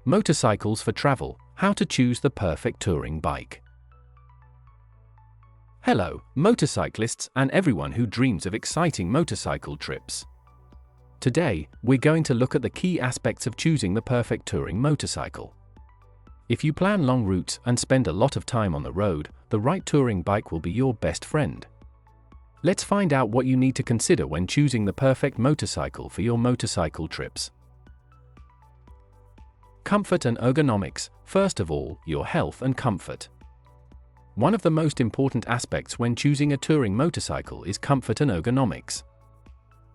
Motorcycles for travel: how to choose the perfect touring bike. Hello, motorcyclists and everyone who dreams of exciting motorcycle trips. Today, we're going to look at the key aspects of choosing the perfect touring motorcycle. If you plan long routes and spend a lot of time on the road, the right touring bike will be your best friend. Let's find out what you need to consider when choosing the perfect motorcycle for your motorcycle trips. Comfort and ergonomics. First of all, your health and comfort. One of the most important aspects when choosing a touring motorcycle is comfort and ergonomics.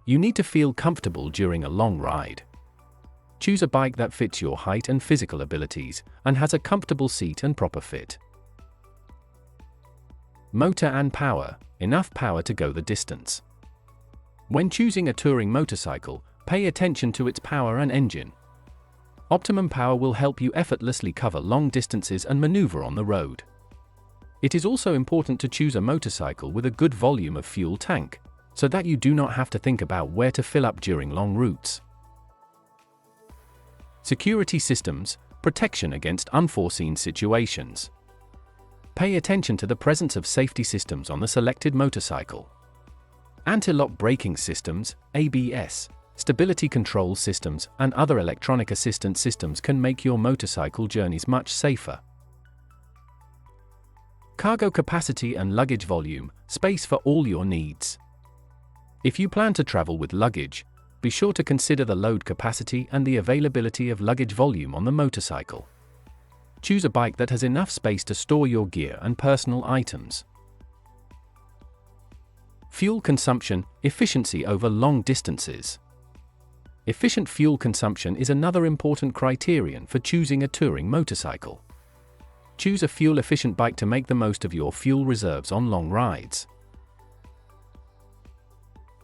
You need to feel comfortable during a long ride. Choose a bike that fits your height and physical abilities, and has a comfortable seat and proper fit. Motor and power. Enough power to go the distance. When choosing a touring motorcycle, pay attention to its power and engine. Optimum power will help you effortlessly cover long distances and maneuver on the road. It is also important to choose a motorcycle with a good volume of fuel tank, so that you do not have to think about where to fill up during long routes. Security systems. Protection against unforeseen situations. Pay attention to the presence of safety systems on the selected motorcycle. Anti-lock braking systems, ABS, stability control systems, and other electronic assistance systems can make your motorcycle journeys much safer. Cargo capacity and luggage volume. Space for all your needs. If you plan to travel with luggage, be sure to consider the load capacity and the availability of luggage volume on the motorcycle. Choose a bike that has enough space to store your gear and personal items. Fuel consumption. Efficiency over long distances. Efficient fuel consumption is another important criterion for choosing a touring motorcycle. Choose a fuel-efficient bike to make the most of your fuel reserves on long rides.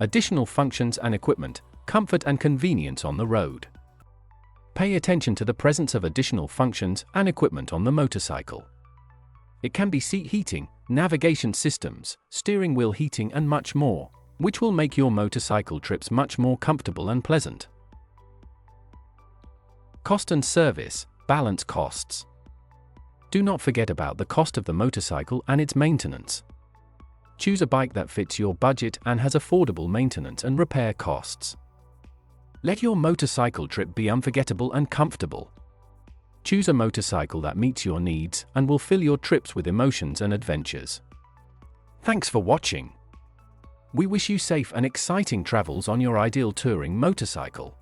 Additional functions and equipment. Comfort and convenience on the road. Pay attention to the presence of additional functions and equipment on the motorcycle. It can be seat heating, navigation systems, steering wheel heating, and much more, which will make your motorcycle trips much more comfortable and pleasant. Cost and service. Balance costs. Do not forget about the cost of the motorcycle and its maintenance. Choose a bike that fits your budget and has affordable maintenance and repair costs. Let your motorcycle trip be unforgettable and comfortable. Choose a motorcycle that meets your needs and will fill your trips with emotions and adventures. Thanks for watching. We wish you safe and exciting travels on your ideal touring motorcycle.